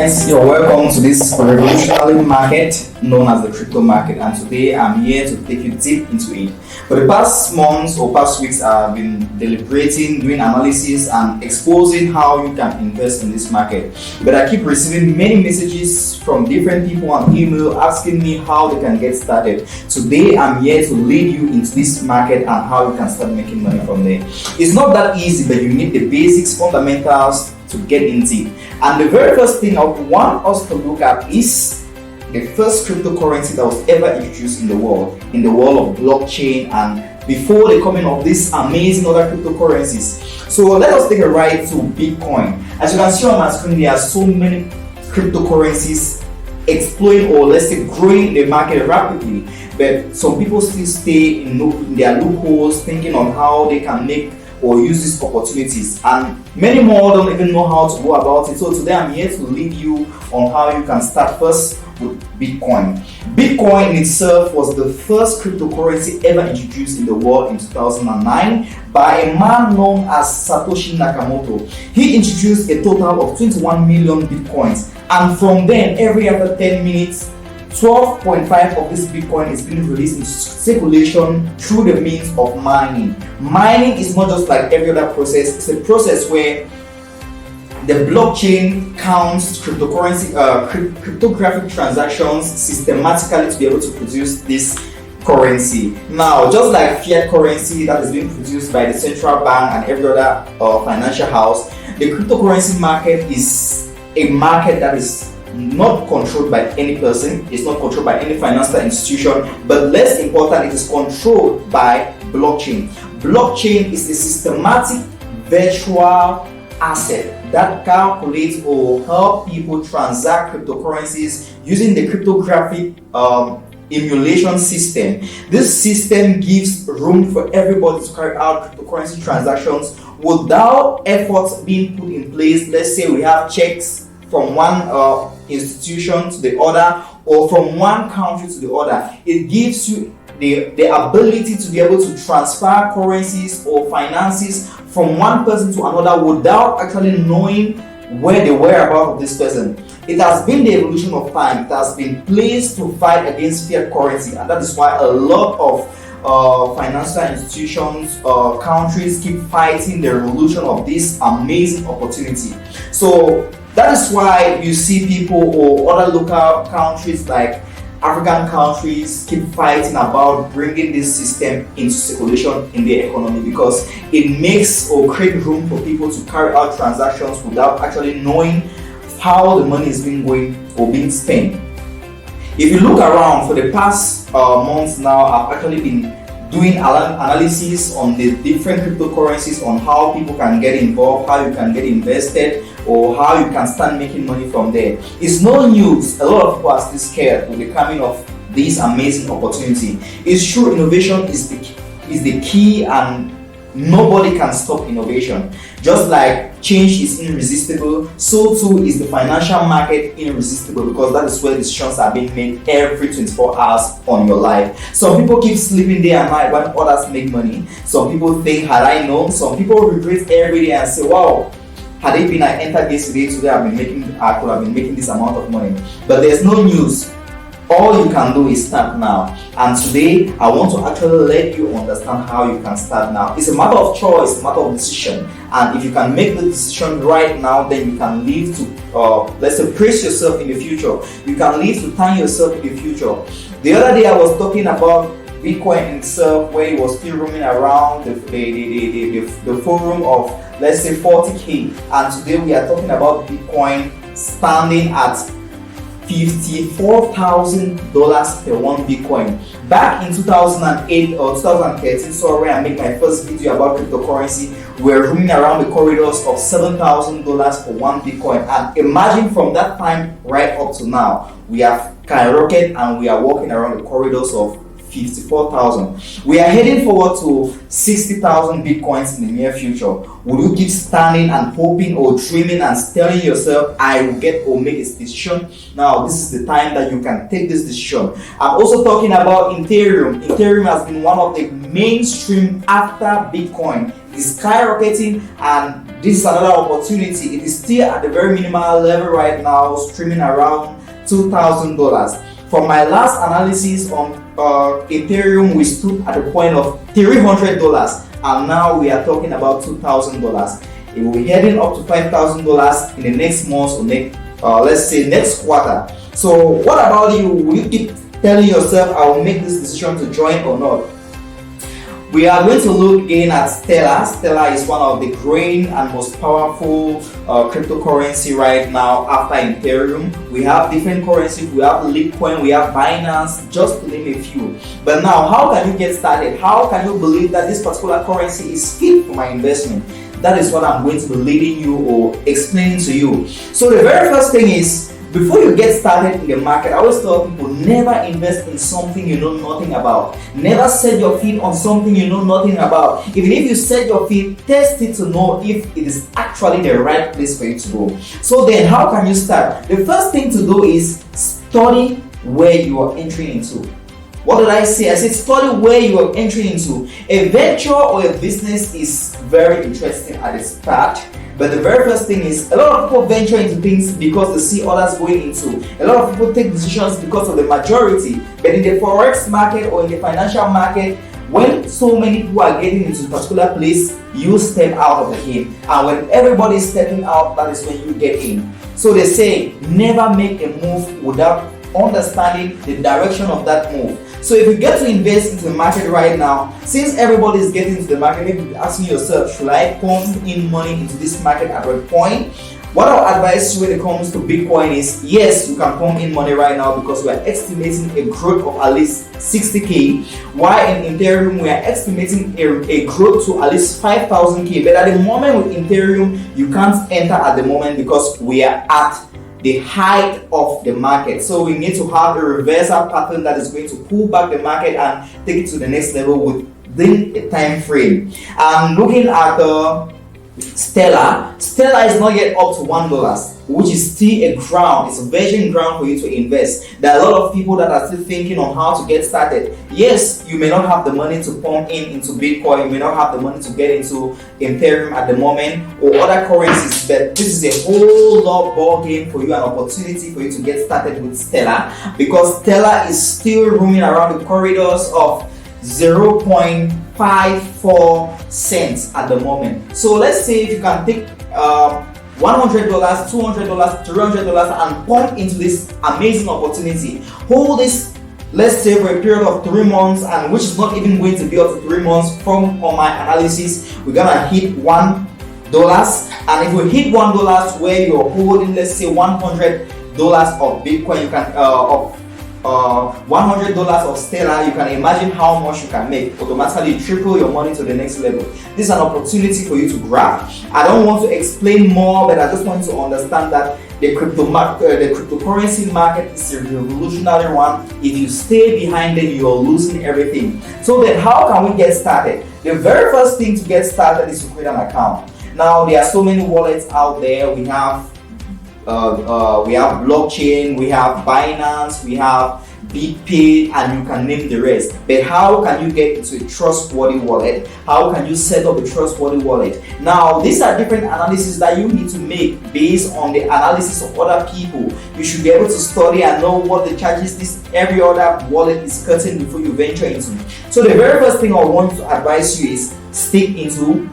guys, you're welcome to this revolutionary market known as the crypto market, and today I'm here to take you deep into it. For the past months or past weeks, I've been deliberating, doing analysis, and exposing how you can invest in this market. But I keep receiving many messages from different people on email asking me how they can get started. Today I'm here to lead you into this market and how you can start making money from there. It's not that easy, but you need the basics, fundamentals to get into it. And the very first thing I want us to look at is the first cryptocurrency that was ever introduced in the world of blockchain, and before the coming of these amazing other cryptocurrencies. So let us take a ride to Bitcoin. As you can see on my screen, there are so many cryptocurrencies exploding, or let's say growing in the market rapidly, but some people still stay in their loopholes, thinking on how they can make or use these opportunities, and many more don't even know how to go about it. So today I'm here to lead you on how you can start first with Bitcoin. Bitcoin in itself was the first cryptocurrency ever introduced in the world in 2009 by a man known as Satoshi Nakamoto. He introduced a total of 21 million Bitcoins, and from then every other 10 minutes 12.5 of this Bitcoin is being released into circulation through the means of mining. Mining is not just like every other process, it's a process where the blockchain counts cryptographic transactions systematically to be able to produce this currency. Now, just like fiat currency that is being produced by the central bank and every other financial house, the cryptocurrency market is a market that is not controlled by any person, it's not controlled by any financial institution, but less important, it is controlled by blockchain. Blockchain is a systematic virtual asset that calculates or help people transact cryptocurrencies using the cryptographic emulation system. This system gives room for everybody to carry out cryptocurrency transactions without efforts being put in place. Let's say we have checks from one institution to the other, or from one country to the other. It gives you the ability to be able to transfer currencies or finances from one person to another without actually knowing where the whereabouts of this person. It has been the evolution of time. It has been placed to fight against fiat currency, and that is why a lot of financial institutions, countries keep fighting the revolution of this amazing opportunity. So that is why you see people or other local countries like African countries keep fighting about bringing this system into circulation in their economy, because it makes or creates room for people to carry out transactions without actually knowing how the money is being going or being spent. If you look around for the past months now, I've actually been doing analysis on the different cryptocurrencies, on how people can get involved, how you can get invested, or how you can start making money from there. It's no news. A lot of people are still scared with the coming of this amazing opportunity. It's true, innovation is the key, and nobody can stop innovation. Just like change is irresistible, so too is the financial market irresistible, because that is where decisions are being made every 24 hours on your life. Some people keep sleeping day and night when others make money. Some people think, had I known. Some people regret every day and say, wow, had it been I entered this today, I could have been making this amount of money. But there's no news. All you can do is start now. And today, I want to actually let you understand how you can start now. It's a matter of choice, a matter of decision. And if you can make the decision right now, then you can live to, let's say, praise yourself in the future. You can live to thank yourself in the future. The other day, I was talking about Bitcoin itself, where it was still roaming around the forum of, let's say, 40K. And today, we are talking about Bitcoin standing at $54,000 per one Bitcoin. Back in 2008 or 2013, sorry, I made my first video about cryptocurrency. We're roaming around the corridors of $7,000 for one Bitcoin. And imagine from that time right up to now, we have skyrocketed and we are walking around the corridors of 54,000. We are heading forward to 60,000 Bitcoins in the near future. Will you keep standing and hoping or dreaming and telling yourself, I will get or make a decision? Now, this is the time that you can take this decision. I'm also talking about Ethereum. Ethereum has been one of the mainstream after Bitcoin. is skyrocketing, and this is another opportunity. It is still at the very minimal level right now, streaming around $2,000. From my last analysis on Ethereum, we stood at the point of $300, and now we are talking about $2,000. It will be heading up to $5,000 in the next month, or let's say next quarter. So what about you? Will you keep telling yourself, I will make this decision to join or not? We are going to look again at Stellar. Stellar is one of the growing and most powerful cryptocurrency right now after Ethereum. We have different currencies. We have Litecoin, we have Binance, just to name a few. But now, how can you get started? How can you believe that this particular currency is fit for my investment? That is what I'm going to be leading you or explaining to you. So the very first thing is, before you get started in the market, I always tell people, never invest in something you know nothing about. Never set your feet on something you know nothing about. Even if you set your feet, test it to know if it is actually the right place for you to go. So then, how can you start? The first thing to do is study where you are entering into. What did I say? I said study where you are entering into. A venture or a business is very interesting at the start. But the very first thing is, a lot of people venture into things because they see others going into. A lot of people take decisions because of the majority. But in the forex market or in the financial market, when so many people are getting into a particular place, you step out of the game. And when everybody is stepping out, that is when you get in. So they say, never make a move without understanding the direction of that move. So if you get to invest into the market right now, since everybody is getting into the market, maybe you're asking yourself, should I pump in money into this market at a point? What I'll advise you when it comes to Bitcoin is, yes, you can pump in money right now because we are estimating a growth of at least 60k, while in Ethereum we are estimating a growth to at least 5,000k. But at the moment with Ethereum, you can't enter at the moment because we are at the height of the market. So we need to have a reversal pattern that is going to pull back the market and take it to the next level within a time frame. And looking at the Stellar is not yet up to $1, which is still a ground. It's a virgin ground for you to invest. There are a lot of people that are still thinking on how to get started. Yes, you may not have the money to pump into Bitcoin, you may not have the money to get into Ethereum at the moment or other currencies, but this is a whole lot ball game for you, an opportunity for you to get started with Stellar, because Stellar is still roaming around the corridors of 0.54 cents at the moment. So let's say if you can take $100, $200, $300 and pump into this amazing opportunity, hold this, let's say for a period of 3 months, and which is not even going to be up to 3 months. From my analysis, we're gonna hit $1, and if we hit $1 where you're holding, let's say $100 of Bitcoin, you can $100 of Stellar, you can imagine how much you can make. Automatically triple your money to the next level. This is an opportunity for you to grab. I don't want to explain more, but I just want to understand that the cryptocurrency market is a revolutionary one. If you stay behind it, you're losing everything. So then how can we get started? The very first thing to get started is to create an account. Now there are so many wallets out there. We have blockchain, we have Binance, we have BitPay, and you can name the rest. But how can you get into a trustworthy wallet? How can you set up a trustworthy wallet? Now, these are different analyses that you need to make based on the analysis of other people. You should be able to study and know what the charges every other wallet is cutting before you venture into. So the very first thing I want to advise you is stick into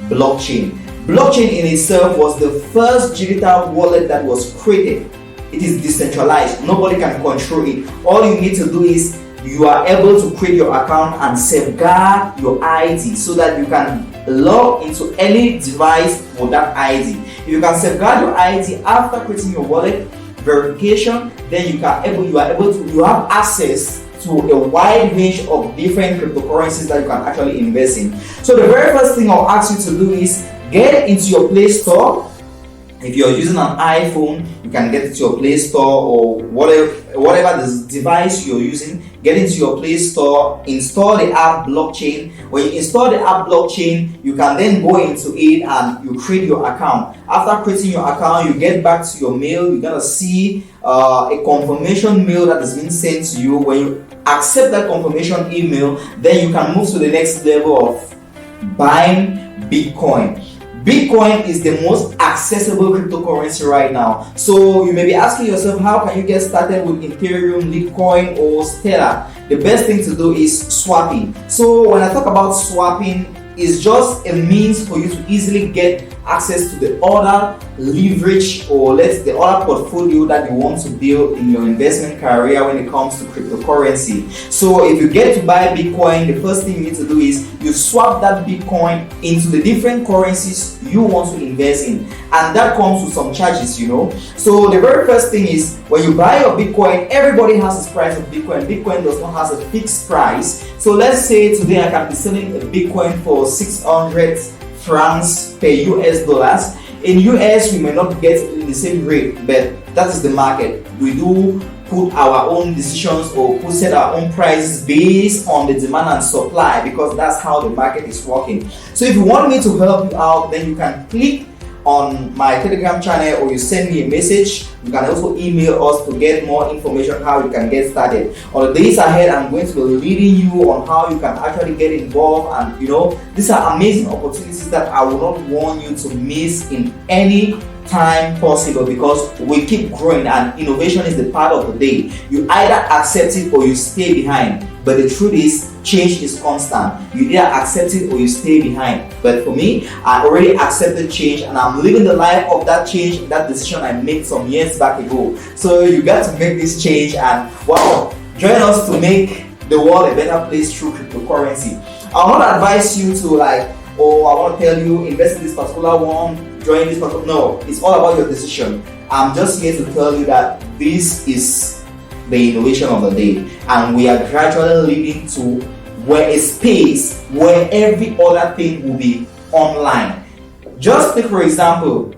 blockchain. Blockchain in itself was the first digital wallet that was created. It is decentralized. Nobody can control it. All you need to do is you are able to create your account and safeguard your ID so that you can log into any device with that ID. If you can safeguard your ID after creating your wallet verification, then you have access to a wide range of different cryptocurrencies that you can actually invest in. So the very first thing I'll ask you to do is get into your Play Store. If you're using an iPhone, you can get into your Play Store, or whatever the device you're using, get into your Play Store, install the app Blockchain. When you install the app Blockchain, you can then go into it and you create your account. After creating your account, you get back to your mail. You're gonna see a confirmation mail that has been sent to you. When you accept that confirmation email, then you can move to the next level of buying Bitcoin. Bitcoin is the most accessible cryptocurrency right now. So you may be asking yourself, how can you get started with Ethereum, Litecoin, or Stellar? The best thing to do is swapping. So when I talk about swapping, it's just a means for you to easily get access to the other leverage, or the other portfolio that you want to build in your investment career when it comes to cryptocurrency. So if you get to buy Bitcoin, the first thing you need to do is you swap that Bitcoin into the different currencies you want to invest in, and that comes with some charges, you know. So the very first thing is, when you buy your Bitcoin, everybody has this price of Bitcoin. Bitcoin does not have a fixed price. So let's say today I can be selling a Bitcoin for 600 francs per US dollars. In US, we may not get the same rate, but that is the market. We do put our own decisions or set our own prices based on the demand and supply, because that's how the market is working. So if you want me to help you out, then you can click on my Telegram channel, or you send me a message. You can also email us to get more information how you can get started. On the days ahead, I'm going to be leading you on how you can actually get involved, and you know, these are amazing opportunities that I will not want you to miss in any time possible, because we keep growing and innovation is the part of the day. You either accept it or you stay behind. But the truth is, change is constant. You either accept it or you stay behind. But for me, I already accepted change, and I'm living the life of that change, that decision I made some years back ago. So you got to make this change, and wow, join us to make the world a better place through cryptocurrency. I'll not advise you to I want to tell you, invest in this particular one, join this particular. No, it's all about your decision. I'm just here to tell you that this is the innovation of the day, and we are gradually leading to a space where every other thing will be online. Just take, for example,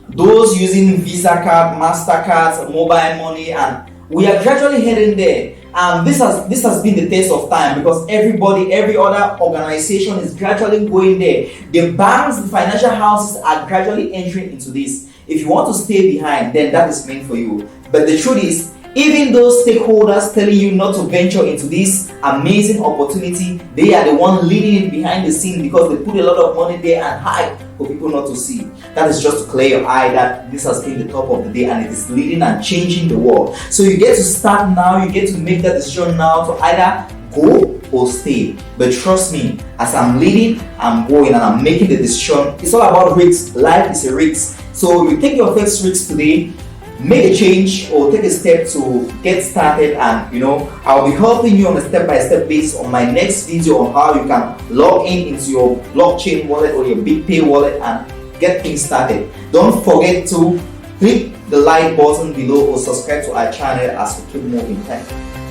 those using Visa card, MasterCard, mobile money, and we are gradually heading there. And this has been the test of time, because every other organization is gradually going there. The banks, the financial houses are gradually entering into this. If you want to stay behind, then that is meant for you. But the truth is, even those stakeholders telling you not to venture into this amazing opportunity, they are the one leading it behind the scene, because they put a lot of money there and hide for people not to see. That is just to clear your eye that this has been the top of the day, and it is leading and changing the world. So you get to start now, you get to make that decision now to either go or stay. But trust me, as I'm leading, I'm going, and I'm making the decision. It's all about risks. Life is a risk. So you take your first risk today, make a change or take a step to get started, and you know, I'll be helping you on a step-by-step basis on my next video on how you can log in into your blockchain wallet or your BitPay wallet and get things started. Don't forget to click the like button below or subscribe to our channel as we keep moving. Thank you.